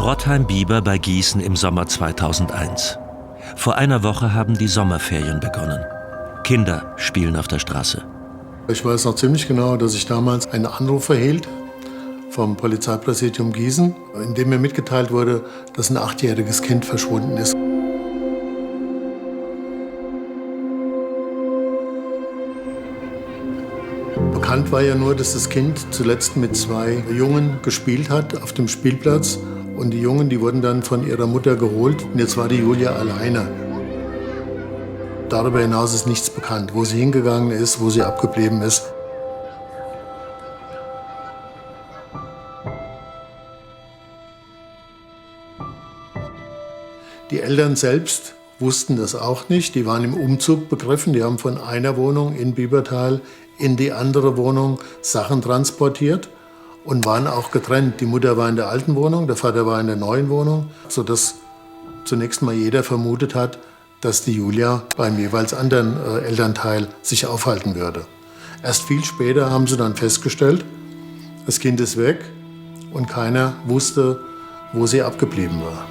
Rottheim-Bieber bei Gießen im Sommer 2001. Vor einer Woche haben die Sommerferien begonnen. Kinder spielen auf der Straße. Ich weiß noch ziemlich genau, dass ich damals einen Anruf erhielt vom Polizeipräsidium Gießen, in dem mir mitgeteilt wurde, dass ein 8-jähriges Kind verschwunden ist. Bekannt war ja nur, dass das Kind zuletzt mit 2 Jungen gespielt hat auf dem Spielplatz. Und die Jungen, die wurden dann von ihrer Mutter geholt. Und jetzt war die Julia alleine. Darüber hinaus ist nichts bekannt, wo sie hingegangen ist, wo sie abgeblieben ist. Die Eltern selbst wussten das auch nicht. Die waren im Umzug begriffen. Die haben von einer Wohnung in Biebertal in die andere Wohnung Sachen transportiert und waren auch getrennt. Die Mutter war in der alten Wohnung, der Vater war in der neuen Wohnung, sodass zunächst mal jeder vermutet hat, dass die Julia beim jeweils anderen Elternteil sich aufhalten würde. Erst viel später haben sie dann festgestellt, das Kind ist weg und keiner wusste, wo sie abgeblieben war.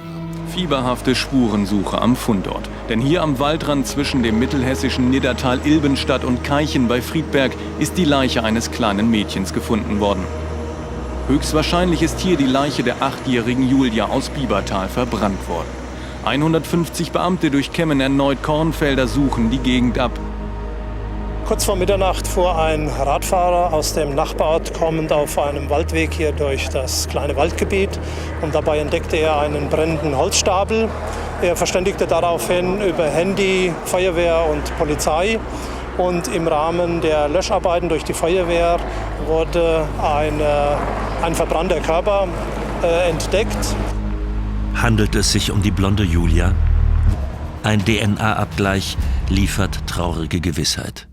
Fieberhafte Spurensuche am Fundort. Denn hier am Waldrand zwischen dem mittelhessischen Niddertal Ilbenstadt und Keichen bei Friedberg ist die Leiche eines kleinen Mädchens gefunden worden. Höchstwahrscheinlich ist hier die Leiche der 8-jährigen Julia aus Biebertal verbrannt worden. 150 Beamte durchkämmen erneut Kornfelder, suchen die Gegend ab. Kurz vor Mitternacht fuhr ein Radfahrer aus dem Nachbarort kommend auf einem Waldweg hier durch das kleine Waldgebiet. Und dabei entdeckte er einen brennenden Holzstapel. Er verständigte daraufhin über Handy, Feuerwehr und Polizei. Und im Rahmen der Löscharbeiten durch die Feuerwehr wurde ein verbrannter Körper entdeckt. Handelt es sich um die blonde Julia? Ein DNA-Abgleich liefert traurige Gewissheit.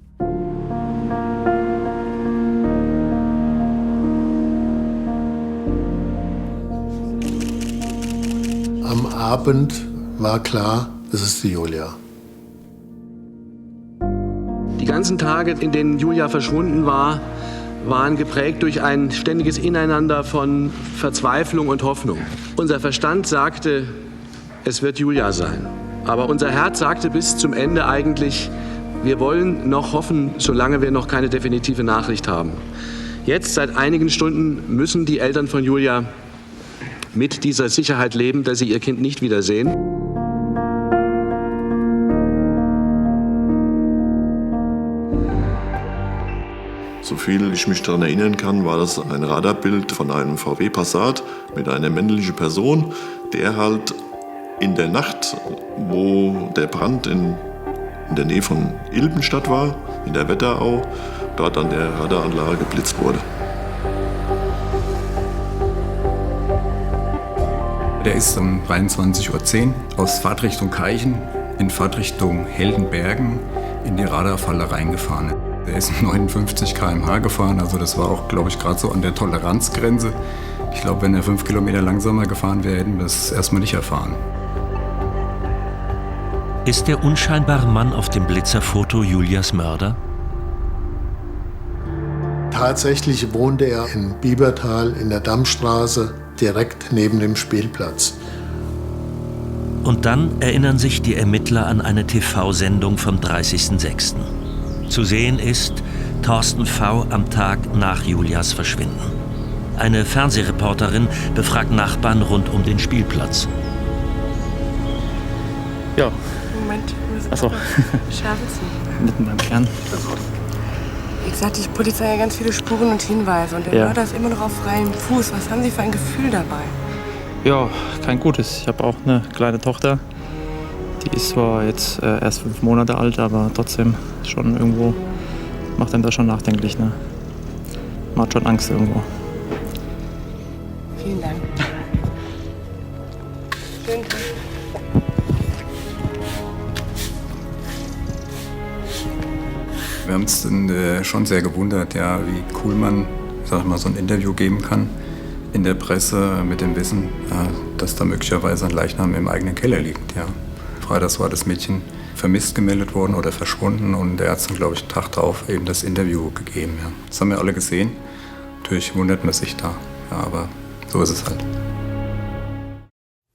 Am Abend war klar, es ist die Julia. Die ganzen Tage, in denen Julia verschwunden war, waren geprägt durch ein ständiges Ineinander von Verzweiflung und Hoffnung. Unser Verstand sagte, es wird Julia sein. Aber unser Herz sagte bis zum Ende eigentlich, wir wollen noch hoffen, solange wir noch keine definitive Nachricht haben. Jetzt, seit einigen Stunden, müssen die Eltern von Julia mit dieser Sicherheit leben, dass sie ihr Kind nicht wiedersehen. So viel ich mich daran erinnern kann, war das ein Radarbild von einem VW Passat mit einer männlichen Person, der halt in der Nacht, wo der Brand in der Nähe von Ilbenstadt war, in der Wetterau, dort an der Radaranlage geblitzt wurde. Der ist um 23:10 Uhr aus Fahrtrichtung Keichen in Fahrtrichtung Heldenbergen in die Radarfalle reingefahren. Der ist 59 km/h gefahren, also das war auch, glaube ich, gerade so an der Toleranzgrenze. Ich glaube, wenn er 5 Kilometer langsamer gefahren wäre, hätten wir es erstmal nicht erfahren. Ist der unscheinbare Mann auf dem Blitzerfoto Julias Mörder? Tatsächlich wohnte er in Biebertal in der Dammstraße, direkt neben dem Spielplatz. Und dann erinnern sich die Ermittler an eine TV-Sendung vom 30.06. Zu sehen ist Thorsten V. am Tag nach Julias Verschwinden. Eine Fernsehreporterin befragt Nachbarn rund um den Spielplatz. Ja. Moment, Achso. Schärfe ziehen. Mitten beim Kern. Wie gesagt, die Polizei hat ganz viele Spuren und Hinweise und der Mörder ist immer noch auf freiem Fuß. Was haben Sie für ein Gefühl dabei? Ja, kein gutes. Ich habe auch eine kleine Tochter. Die ist zwar jetzt erst 5 Monate alt, aber trotzdem schon irgendwo, macht einem das schon nachdenklich. Ne? Macht schon Angst irgendwo. Vielen Dank. Schönen Tag. Wir haben uns schon sehr gewundert, ja, wie cool man, sag ich mal, so ein Interview geben kann in der Presse mit dem Wissen, dass da möglicherweise ein Leichnam im eigenen Keller liegt. Ja. Freitags war das Mädchen vermisst gemeldet worden oder verschwunden und der hat dann, glaube ich, einen Tag drauf eben das Interview gegeben. Ja. Das haben wir alle gesehen. Natürlich wundert man sich da, ja, aber so ist es halt.